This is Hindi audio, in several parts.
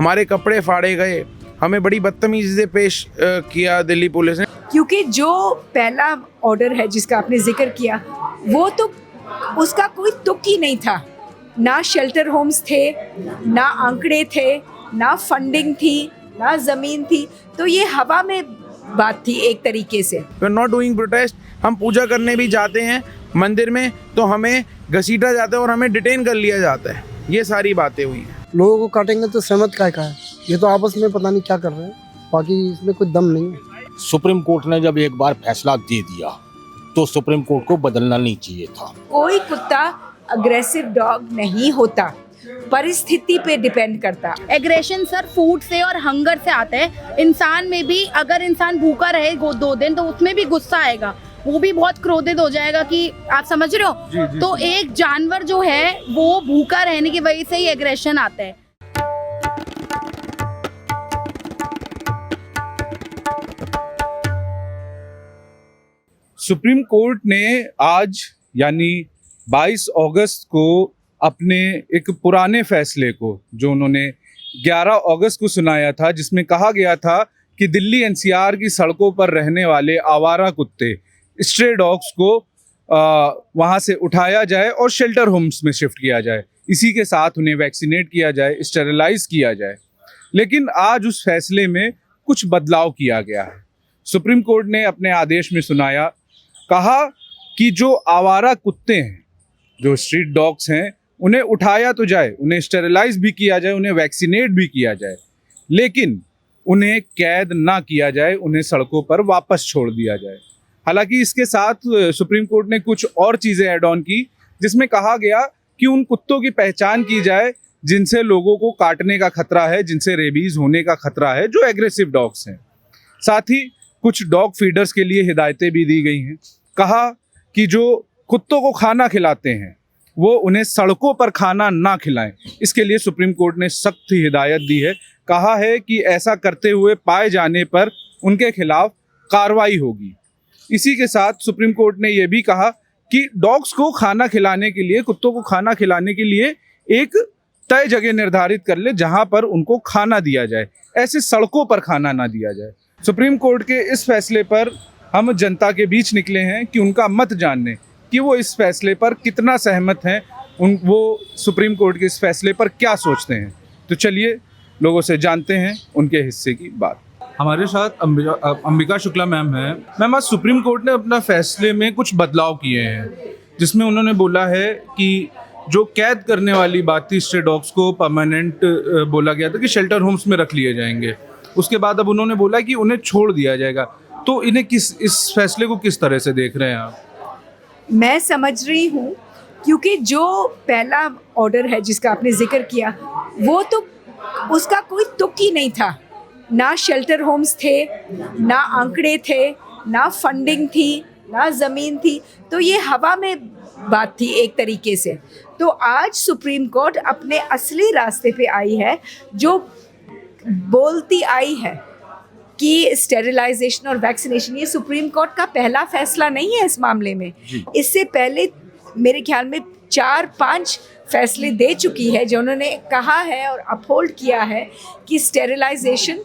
हमारे कपड़े फाड़े गए, हमें बड़ी बदतमीजी से पेश किया दिल्ली पुलिस ने। क्योंकि जो पहला ऑर्डर है जिसका आपने जिक्र किया, वो तो उसका कोई तुक ही नहीं था। ना शेल्टर होम्स थे, ना आंकड़े थे, ना फंडिंग थी, ना ज़मीन थी, तो ये हवा में बात थी एक तरीके से। We are not doing protest. हम पूजा करने भी जाते हैं मंदिर में तो हमें घसीटा जाता है और हमें डिटेन कर लिया जाता है। ये सारी बातें हुई हैं। लोगों को काटेंगे तो सहमत का है, ये तो आपस में पता नहीं क्या कर रहे हैं, बाकी इसमें कोई दम नहीं है। सुप्रीम कोर्ट ने जब एक बार फैसला दे दिया तो सुप्रीम कोर्ट को बदलना नहीं चाहिए था। कोई कुत्ता अग्रेसिव डॉग नहीं होता, परिस्थिति पे डिपेंड करता। एग्रेशन सर फूड से और हंगर से आता है। इंसान में भी अगर इंसान भूखा रहे 2 दिन तो उसमें भी गुस्सा आएगा, वो भी बहुत क्रोधित हो जाएगा कि आप समझ रहे हो। जी, तो एक जानवर जो है वो भूखा रहने की वजह से ही एग्रेशन आता है। सुप्रीम कोर्ट ने आज यानी 22 अगस्त को अपने एक पुराने फैसले को, जो उन्होंने 11 अगस्त को सुनाया था, जिसमें कहा गया था कि दिल्ली एनसीआर की सड़कों पर रहने वाले आवारा कुत्ते, स्ट्रे डॉग्स को वहाँ से उठाया जाए और शेल्टर होम्स में शिफ्ट किया जाए। इसी के साथ उन्हें वैक्सीनेट किया जाए, स्टेरिलाइज किया जाए। लेकिन आज उस फैसले में कुछ बदलाव किया गया है। सुप्रीम कोर्ट ने अपने आदेश में सुनाया, कहा कि जो आवारा कुत्ते हैं, जो स्ट्रीट डॉग्स हैं, उन्हें उठाया तो जाए, उन्हें स्टेरिलाइज भी किया जाए, उन्हें वैक्सीनेट भी किया जाए, लेकिन उन्हें कैद ना किया जाए, उन्हें सड़कों पर वापस छोड़ दिया जाए। हालांकि इसके साथ सुप्रीम कोर्ट ने कुछ और चीज़ें ऐड ऑन की, जिसमें कहा गया कि उन कुत्तों की पहचान की जाए जिनसे लोगों को काटने का खतरा है, जिनसे रेबीज होने का खतरा है, जो एग्रेसिव डॉग्स हैं। साथ ही कुछ डॉग फीडर्स के लिए हिदायतें भी दी गई हैं। कहा कि जो कुत्तों को खाना खिलाते हैं वो उन्हें सड़कों पर खाना ना खिलाएं। इसके लिए सुप्रीम कोर्ट ने सख्त हिदायत दी है। कहा है कि ऐसा करते हुए पाए जाने पर उनके खिलाफ कार्रवाई होगी। इसी के साथ सुप्रीम कोर्ट ने यह भी कहा कि डॉग्स को खाना खिलाने के लिए, कुत्तों को खाना खिलाने के लिए एक तय जगह निर्धारित कर ले जहां पर उनको खाना दिया जाए, ऐसे सड़कों पर खाना ना दिया जाए। सुप्रीम कोर्ट के इस फैसले पर हम जनता के बीच निकले हैं कि उनका मत जानने कि वो इस फैसले पर कितना सहमत हैं, वो सुप्रीम कोर्ट के इस फैसले पर क्या सोचते हैं। तो चलिए लोगों से जानते हैं उनके हिस्से की बात। हमारे साथ अंबिका शुक्ला मैम हैं। मैम, आज सुप्रीम कोर्ट ने अपना फैसले में कुछ बदलाव किए हैं, जिसमें उन्होंने बोला है कि जो कैद करने वाली बात थी, स्ट्रे डॉग्स को परमानेंट बोला गया था कि शेल्टर होम्स में रख लिए जाएंगे। उसके बाद अब उन्होंने बोला कि उन्हें छोड़ दिया जाएगा। तो इन्हें इस फैसले को किस तरह से देख रहे हैं आप? मैं समझ रही हूँ, क्योंकि जो पहला ऑर्डर है जिसका आपने जिक्र किया, वो तो उसका कोई तुक ही नहीं था। ना शेल्टर होम्स थे, ना आंकड़े थे, ना फंडिंग थी, ना ज़मीन थी, तो ये हवा में बात थी एक तरीके से। तो आज सुप्रीम कोर्ट अपने असली रास्ते पे आई है, जो बोलती आई है कि स्टेरिलाइजेशन और वैक्सीनेशन, ये सुप्रीम कोर्ट का पहला फैसला नहीं है इस मामले में। इससे पहले मेरे ख्याल में 4-5 फैसले दे चुकी है, जो उन्होंने कहा है और अपहोल्ड किया है कि स्टेरिलाइजेशन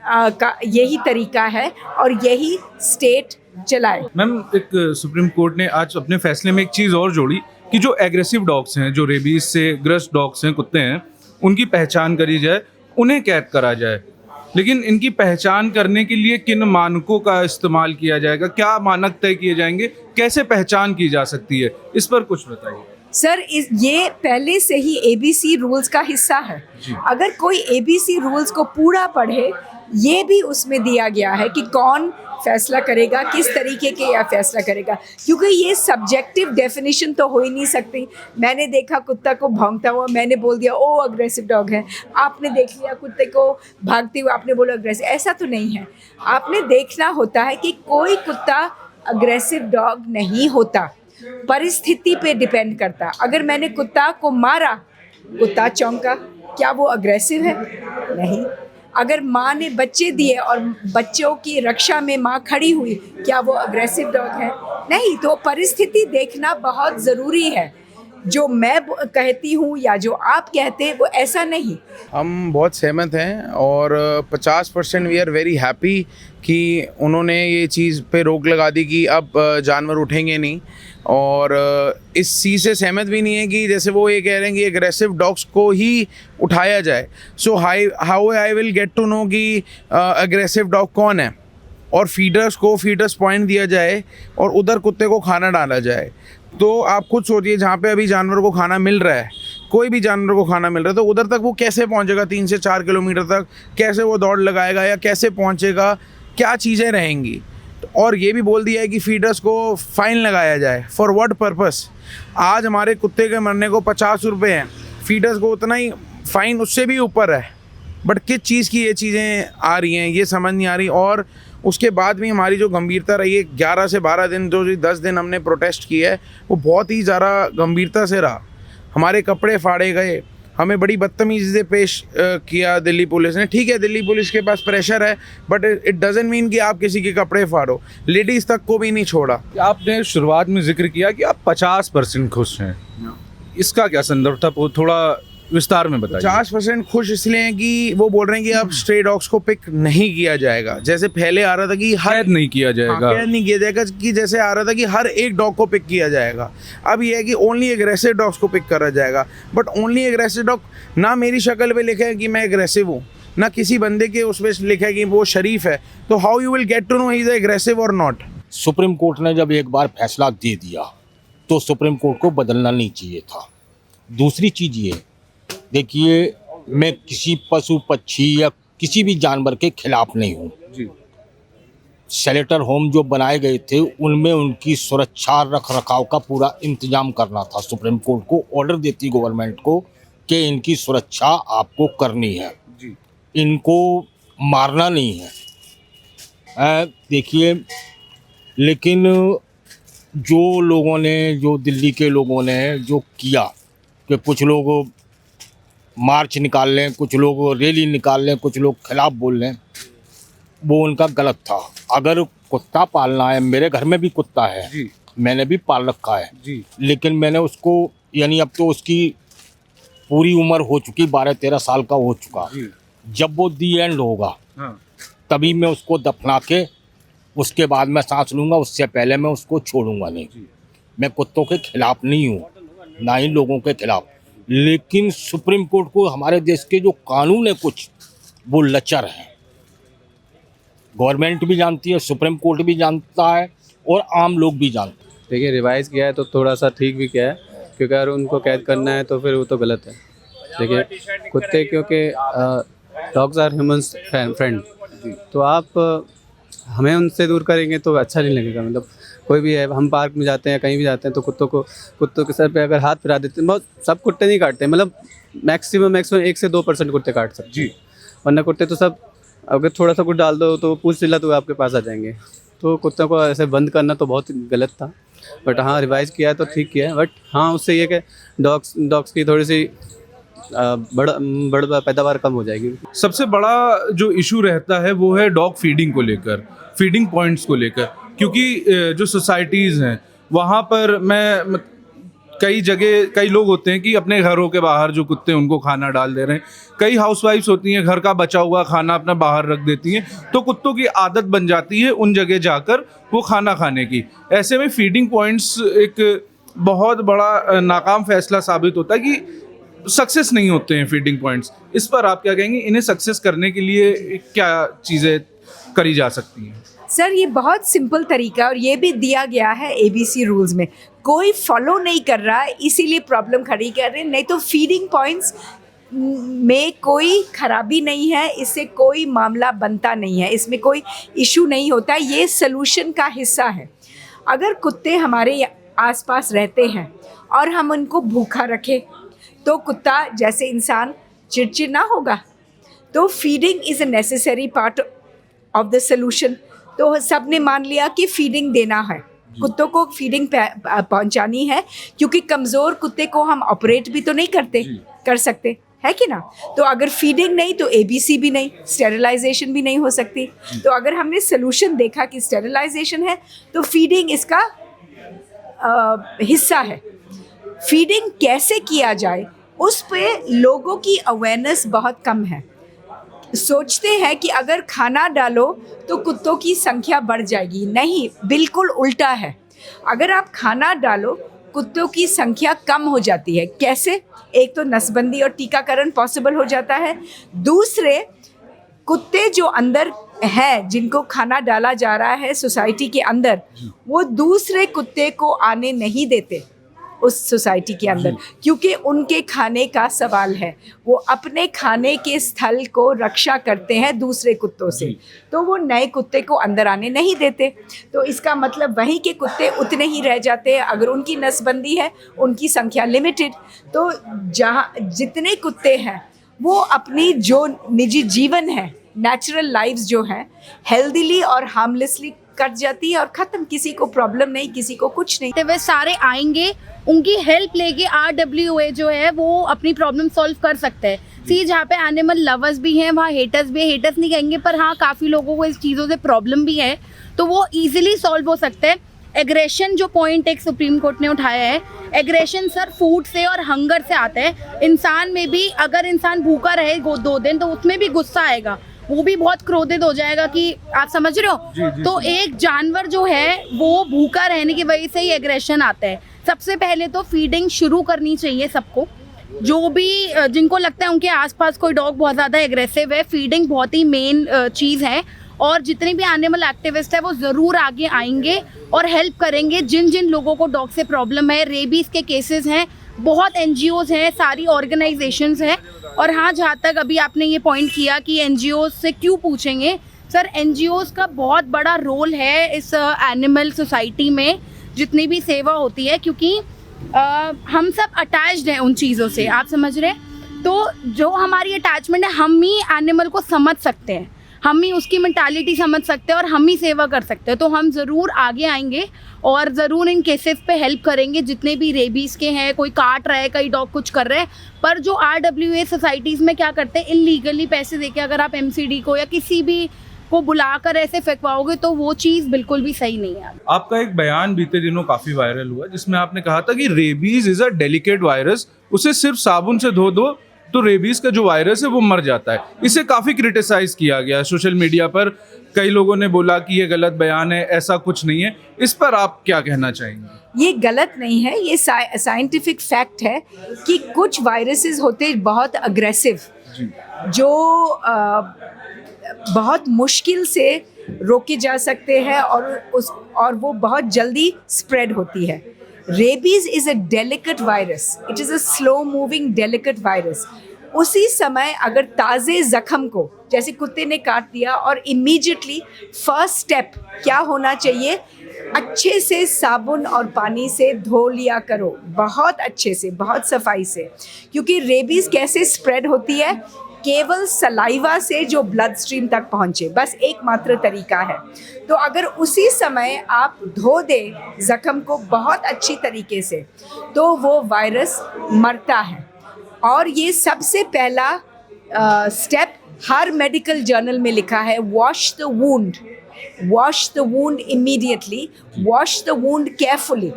का यही तरीका है और यही स्टेट चलाए। मैम, एक सुप्रीम कोर्ट ने आज अपने फैसले में एक चीज़ और जोड़ी कि जो एग्रेसिव डॉग्स हैं, जो रेबीज से ग्रस्त डॉग्स हैं, कुत्ते हैं, उनकी पहचान करी जाए, उन्हें कैद करा जाए। लेकिन इनकी पहचान करने के लिए किन मानकों का इस्तेमाल किया जाएगा, क्या मानक तय किए जाएंगे, कैसे पहचान की जा सकती है, इस पर कुछ बताइए। सर, ये पहले से ही एबीसी रूल्स का हिस्सा है। अगर कोई एबीसी रूल्स को पूरा पढ़े, ये भी उसमें दिया गया है कि कौन फैसला करेगा, किस तरीके के या फैसला करेगा, क्योंकि ये सब्जेक्टिव डेफिनेशन तो हो ही नहीं सकती। मैंने देखा कुत्ता को भौंकता हुआ, मैंने बोल दिया ओ अग्रेसिव डॉग है। आपने देख लिया कुत्ते को भागते हुए, आपने बोला अग्रेसिव। ऐसा तो नहीं है। आपने देखना होता है कि कोई कुत्ता अग्रेसिव डॉग नहीं होता, परिस्थिति पे डिपेंड करता। अगर मैंने कुत्ता को मारा, कुत्ता चौंका, क्या वो अग्रेसिव है? नहीं। अगर माँ ने बच्चे दिए और बच्चों की रक्षा में माँ खड़ी हुई, क्या वो अग्रेसिव डॉग है? नहीं। तो परिस्थिति देखना बहुत ज़रूरी है। जो मैं कहती हूँ या जो आप कहते हैं वो ऐसा नहीं। हम बहुत सहमत हैं और 50% वी आर वेरी हैप्पी कि उन्होंने ये चीज़ पे रोक लगा दी कि अब जानवर उठेंगे नहीं। और इस चीज़ से सहमत भी नहीं है कि जैसे वो ये कह रहे हैं कि एग्रेसिव डॉग्स को ही उठाया जाए। So how I will get to know कि एग्रेसिव डॉग कौन है, और फीडर्स पॉइंट दिया जाए और उधर कुत्ते को खाना डाला जाए। तो आप खुद सोचिए, जहाँ पे अभी जानवर को खाना मिल रहा है, कोई भी जानवर को खाना मिल रहा है, तो उधर तक वो कैसे पहुँचेगा? 3 से 4 किलोमीटर तक कैसे वो दौड़ लगाएगा या कैसे पहुँचेगा? क्या चीज़ें रहेंगी? और ये भी बोल दिया है कि फीडर्स को फ़ाइन लगाया जाए। For what purpose? आज हमारे कुत्ते के मरने को 50 रुपये हैं, फीडर्स को उतना ही फ़ाइन, उससे भी ऊपर है। बट किस चीज़ की ये चीज़ें आ रही हैं, ये समझ नहीं आ रही। और उसके बाद भी हमारी जो गंभीरता रही है, 11 से 12 दिन, जो 10 दिन हमने प्रोटेस्ट किया है, वो बहुत ही ज़्यादा गंभीरता से रहा। हमारे कपड़े फाड़े गए, हमें बड़ी बदतमीज़ी से पेश किया दिल्ली पुलिस ने। ठीक है, दिल्ली पुलिस के पास प्रेशर है, बट इट डजंट मीन कि आप किसी के कपड़े फाड़ो। लेडीज़ तक को भी नहीं छोड़ा। आपने शुरुआत में जिक्र किया कि आप 50% खुश हैं, इसका क्या संदर्भ था? वो थोड़ा विस्तार में बताइए। 50% खुश इसलिए हैं कि वो बोल रहे हैं कि अब स्ट्रे डॉग्स को पिक नहीं किया जाएगा। जैसे पहले आ रहा था कि कैद नहीं किया जाएगा, कैद नहीं किया जाएगा, कि जैसे आ रहा था कि हर एक डॉग को पिक किया जाएगा। अब ये है कि ओनली एग्रेसिव डॉग्स को पिक करा जाएगा। बट ओनली एग्रेसिव डॉग, ना मेरी शक्ल पे लिखा है कि मैं एग्रेसिव हूँ, ना किसी बंदे के उस पर लिखा है कि वो शरीफ है। तो how you will get to know he is aggressive और नॉट? सुप्रीम कोर्ट ने जब एक बार फैसला दे दिया तो सुप्रीम कोर्ट को बदलना नहीं चाहिए था। दूसरी चीज़ ये, देखिए, मैं किसी पशु पक्षी या किसी भी जानवर के खिलाफ नहीं हूँ। शेल्टर होम जो बनाए गए थे उनमें उनकी सुरक्षा रख रखाव का पूरा इंतजाम करना था। सुप्रीम कोर्ट को ऑर्डर देती गवर्नमेंट को कि इनकी सुरक्षा आपको करनी है, इनको मारना नहीं है। देखिए, लेकिन जो लोगों ने, जो दिल्ली के लोगों ने जो किया कि कुछ लोग मार्च निकाल लें, कुछ लोग रैली निकाल लें, कुछ लोग खिलाफ बोल लें, वो उनका गलत था। अगर कुत्ता पालना है, मेरे घर में भी कुत्ता है जी, मैंने भी पाल रखा है जी, लेकिन मैंने उसको, यानी अब तो उसकी पूरी उम्र हो चुकी, 12-13 साल का हो चुका जी। जब वो दी एंड होगा तभी मैं उसको दफना के उसके बाद मैं सांस लूँगा, उससे पहले मैं उसको छोड़ूंगा नहीं। मैं कुत्तों के खिलाफ नहीं हूँ, ना ही लोगों के खिलाफ। लेकिन सुप्रीम कोर्ट को हमारे देश के जो कानून है कुछ, वो लचर हैं। गवर्नमेंट भी जानती है, सुप्रीम कोर्ट भी जानता है और आम लोग भी जानते हैं। देखिए, रिवाइज़ किया है तो थोड़ा सा ठीक भी किया है, क्योंकि अगर उनको कैद करना है तो फिर वो तो गलत है। देखिए, कुत्ते, क्योंकि डॉग्स आर ह्यूमन्स फ्रेंड, तो आप हमें उनसे दूर करेंगे तो अच्छा नहीं लगेगा। मतलब कोई भी है, हम पार्क में जाते हैं, कहीं भी जाते हैं, तो कुत्तों के सर पे अगर हाथ फिरा देते हैं, बहुत सब कुत्ते नहीं काटते हैं, मतलब मैक्सिमम 1 से 2% कुत्ते काट सकते हैं, वरना कुत्ते तो सब, अगर थोड़ा सा कुछ डाल दो तो पूछ चिल्ला तो आपके पास आ जाएंगे। तो कुत्तों को ऐसे बंद करना तो बहुत गलत था। बट हाँ, रिवाइज़ किया है तो ठीक किया है। बट हाँ, उससे ये कि डॉग्स की थोड़ी सी बड़ा पैदावार कम हो जाएगी। सबसे बड़ा जो इशू रहता है वो है डॉग फीडिंग को लेकर, फीडिंग पॉइंट्स को लेकर, क्योंकि जो सोसाइटीज़ हैं वहाँ पर मैं कई जगह कई लोग होते हैं कि अपने घरों के बाहर जो कुत्ते हैं उनको खाना डाल दे रहे हैं। कई हाउसवाइफ्स होती हैं, घर का बचा हुआ खाना अपना बाहर रख देती हैं, तो कुत्तों की आदत बन जाती है उन जगह जाकर वो खाना खाने की। ऐसे में फीडिंग पॉइंट्स एक बहुत बड़ा नाकाम फैसला साबित होता है कि सक्सेस नहीं होते हैं फीडिंग पॉइंट्स। इस पर आप क्या कहेंगे? इन्हें सक्सेस करने के लिए क्या चीज़ें करी जा सकती हैं? सर, ये बहुत सिंपल तरीका है और ये भी दिया गया है ABC रूल्स में। कोई फॉलो नहीं कर रहा है, इसीलिए प्रॉब्लम खड़ी कर रहे हैं। नहीं तो फीडिंग पॉइंट्स में कोई खराबी नहीं है, इससे कोई मामला बनता नहीं है, इसमें कोई इशू नहीं होता। ये सलूशन का हिस्सा है। अगर कुत्ते हमारे आसपास रहते हैं और हम उनको भूखा रखें तो कुत्ता जैसे इंसान चिड़चिड़ ना होगा। तो feeding is a necessary part of the solution. तो सब ने मान लिया कि फीडिंग देना है, कुत्तों को फीडिंग पहुंचानी है, क्योंकि कमज़ोर कुत्ते को हम ऑपरेट भी तो नहीं कर सकते, है कि ना। तो अगर फीडिंग नहीं तो ABC भी नहीं, स्टेरिलाइजेशन भी नहीं हो सकती। तो अगर हमने सलूशन देखा कि स्टेरिलाइजेशन है तो फीडिंग इसका हिस्सा है। फीडिंग कैसे किया जाए उस पे लोगों की अवेयरनेस बहुत कम है। सोचते हैं कि अगर खाना डालो तो कुत्तों की संख्या बढ़ जाएगी। नहीं, बिल्कुल उल्टा है। अगर आप खाना डालो कुत्तों की संख्या कम हो जाती है। कैसे? एक तो नसबंदी और टीकाकरण पॉसिबल हो जाता है। दूसरे, कुत्ते जो अंदर है जिनको खाना डाला जा रहा है सोसाइटी के अंदर, वो दूसरे कुत्ते को आने नहीं देते उस सोसाइटी के अंदर, क्योंकि उनके खाने का सवाल है। वो अपने खाने के स्थल को रक्षा करते हैं दूसरे कुत्तों से, तो वो नए कुत्ते को अंदर आने नहीं देते। तो इसका मतलब वहीं के कुत्ते उतने ही रह जाते हैं। अगर उनकी नसबंदी है, उनकी संख्या लिमिटेड, तो जहाँ जितने कुत्ते हैं वो अपनी जो निजी जीवन है, नेचुरल लाइव्स जो हैं, हेल्दीली और हार्मलेसली कट जाती है और ख़त्म। किसी को प्रॉब्लम नहीं, किसी को कुछ नहीं। वे सारे आएंगे, उनकी हेल्प लेके RWA जो है वो अपनी प्रॉब्लम सॉल्व कर सकते हैं। सी, जहाँ पे एनिमल लवर्स भी हैं वहाँ हेटर्स भी है। हेटर्स नहीं कहेंगे, पर हाँ काफ़ी लोगों को इस चीज़ों से प्रॉब्लम भी है, तो वो ईजिली सॉल्व हो सकते हैं। एग्रेशन जो पॉइंट एक सुप्रीम कोर्ट ने उठाया है, एग्रेशन सर फूड से और हंगर से आता है। इंसान में भी अगर इंसान भूखा रहे 2 दिन तो उसमें भी गुस्सा आएगा, वो भी बहुत क्रोधित हो जाएगा कि आप समझ रहे हो। तो एक जानवर जो है वो भूखा रहने की वजह से ही एग्रेशन आता है। सबसे पहले तो फीडिंग शुरू करनी चाहिए सबको, जो भी जिनको लगता है उनके आसपास कोई डॉग बहुत ज़्यादा एग्रेसिव है। फीडिंग बहुत ही मेन चीज़ है, और जितने भी एनिमल एक्टिविस्ट है वो ज़रूर आगे आएंगे और हेल्प करेंगे जिन जिन लोगों को डॉग से प्रॉब्लम है। रेबीज़ के केसेस हैं, बहुत NGOs हैं, सारी ऑर्गेनाइजेशंस हैं। और हाँ, जहाँ तक अभी आपने ये पॉइंट किया कि NGOs से क्यों पूछेंगे, सर NGOs का बहुत बड़ा रोल है इस एनिमल सोसाइटी में जितनी भी सेवा होती है, क्योंकि हम सब अटैच्ड हैं उन चीज़ों से, आप समझ रहे हैं। तो जो हमारी अटैचमेंट है, हम ही एनिमल को समझ सकते हैं, हम ही उसकी मेंटालिटी समझ सकते हैं और हम ही सेवा कर सकते हैं। तो हम ज़रूर आगे आएंगे और ज़रूर इन केसेस पे हेल्प करेंगे जितने भी रेबीज़ के हैं। कोई काट रहा है, कई डॉग कुछ कर रहे हैं, पर जो RWA सोसाइटीज़ में क्या करते हैं, इलीगली पैसे देके अगर आप MCD को या किसी भी को बुलाकर ऐसे फेंकवाओगे तो वो चीज़ बिल्कुल भी सही नहीं है। आपका एक बयान बीते दिनों काफी वायरल हुआ जिसमें आपने कहा था कि rabies is a delicate virus, उसे सिर्फ साबुन से धो दो तो रेबीज का जो वायरस है वो मर जाता है। इसे काफी क्रिटिसाइज किया गया सोशल मीडिया पर। कई लोगों ने बोला कि ये गलत बयान है, ऐसा कुछ नहीं है। इस पर आप क्या कहना चाहेंगे? ये गलत नहीं है, ये साइंटिफिक फैक्ट है कि कुछ वायरसेस होते हैं बहुत अग्रेसिव, जो बहुत मुश्किल से रोके जा सकते हैं और वो बहुत जल्दी स्प्रेड होती है। Rabies is a delicate virus, it is a slow moving delicate virus. उसी समय अगर ताज़े ज़ख्म को, जैसे कुत्ते ने काट दिया, और इमीडिएटली फर्स्ट स्टेप क्या होना चाहिए, अच्छे से साबुन और पानी से धो लिया करो, बहुत अच्छे से, बहुत सफाई से। क्योंकि रेबीज़ कैसे स्प्रेड होती है, केवल सलाइवा से जो ब्लड स्ट्रीम तक पहुँचे, बस एकमात्र तरीका है। तो अगर उसी समय आप धो दें ज़ख्म को बहुत अच्छी तरीके से, तो वो वायरस मरता है। और ये सबसे पहला स्टेप हर मेडिकल जर्नल में लिखा है, wash the wound immediately, wash the wound carefully,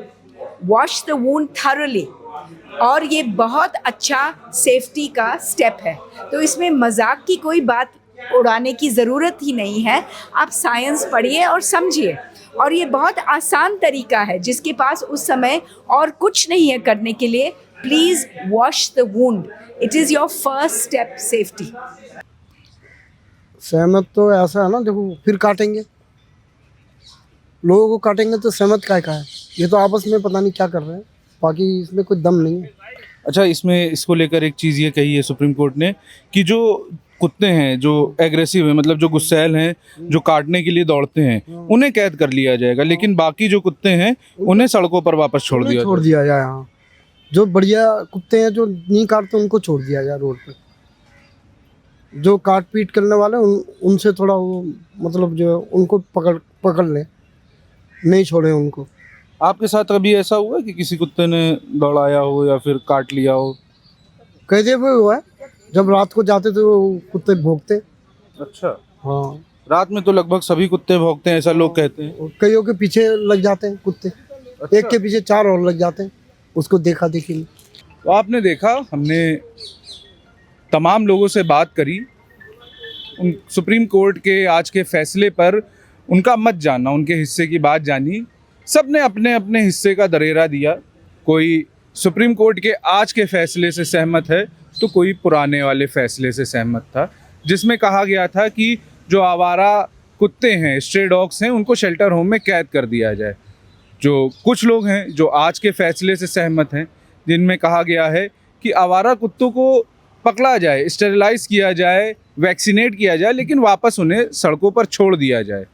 wash the wound thoroughly. और ये बहुत अच्छा सेफ्टी का स्टेप है। तो इसमें मजाक की कोई बात उड़ाने की ज़रूरत ही नहीं है। आप साइंस पढ़िए और समझिए, और ये बहुत आसान तरीका है। जिसके पास उस समय और कुछ नहीं है करने के लिए, please wash the wound, it is your first step safety. सहमत तो ऐसा है ना, देखो फिर काटेंगे, लोगों को काटेंगे तो सहमत काय का है। ये तो आपस में पता नहीं क्या कर रहे हैं, बाकी इसमें कोई दम नहीं है। अच्छा, इसमें इसको लेकर एक चीज़ ये कही है सुप्रीम कोर्ट ने कि जो कुत्ते हैं जो एग्रेसिव हैं, मतलब जो गुस्सैल हैं, जो काटने के लिए दौड़ते हैं, उन्हें कैद कर लिया जाएगा, लेकिन बाकी जो कुत्ते हैं उन्हें सड़कों पर वापस छोड़ दिया जाए। हाँ, जो बढ़िया कुत्ते हैं जो नहीं काटते उनको छोड़ दिया जाए रोड पे। जो काट पीट करने वाले उनसे थोड़ा वो, मतलब जो उनको पकड़ ले, नहीं छोड़े उनको। आपके साथ कभी ऐसा हुआ कि किसी कुत्ते ने दौड़ाया हो या फिर काट लिया हो? कई जगह हुआ है, जब रात को जाते तो कुत्ते भौंकते। अच्छा। हाँ, रात में तो लगभग सभी कुत्ते भौंकते हैं, ऐसा लोग कहते हैं। कईयों के पीछे लग जाते हैं कुत्ते। अच्छा। एक के पीछे 4 और लग जाते हैं। उसको देखा देखी नहीं। तो आपने देखा, हमने तमाम लोगों से बात करी, उन सुप्रीम कोर्ट के आज के फैसले पर उनका मत जाना, उनके हिस्से की बात जानी। सब ने अपने अपने हिस्से का दरेरा दिया। कोई सुप्रीम कोर्ट के आज के फैसले से सहमत है तो कोई पुराने वाले फैसले से सहमत था, जिसमें कहा गया था कि जो आवारा कुत्ते हैं, स्ट्रे डॉग्स हैं, उनको शेल्टर होम में कैद कर दिया जाए। जो कुछ लोग हैं जो आज के फैसले से सहमत हैं, जिनमें कहा गया है कि आवारा कुत्तों को पकड़ा जाए, स्टेरिलाइज किया जाए, वैक्सीनेट किया जाए, लेकिन वापस उन्हें सड़कों पर छोड़ दिया जाए।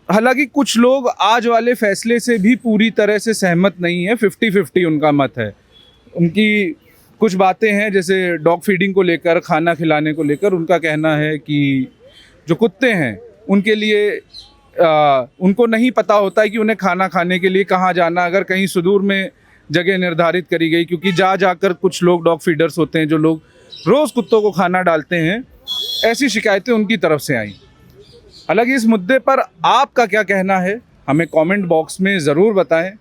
हालांकि कुछ लोग आज वाले फैसले से भी पूरी तरह से सहमत नहीं है, 50-50 उनका मत है। उनकी कुछ बातें हैं जैसे डॉग फीडिंग को लेकर, खाना खिलाने को लेकर उनका कहना है कि जो कुत्ते हैं उनके लिए उनको नहीं पता होता है कि उन्हें खाना खाने के लिए कहाँ जाना, अगर कहीं सुदूर में जगह निर्धारित करी गई, क्योंकि जाकर कुछ लोग डॉग फीडर्स होते हैं जो लोग रोज़ कुत्तों को खाना डालते हैं, ऐसी शिकायतें उनकी तरफ से आई। हालांकि इस मुद्दे पर आपका क्या कहना है हमें कमेंट बॉक्स में ज़रूर बताएं।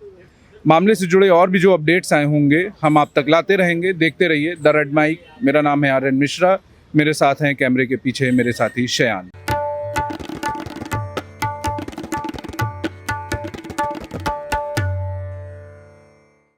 मामले से जुड़े और भी जो अपडेट्स आए होंगे हम आप तक लाते रहेंगे। देखते रहिए द रेड माइक। मेरा नाम है आर्यन मिश्रा, मेरे साथ हैं कैमरे के पीछे मेरे साथी शयान।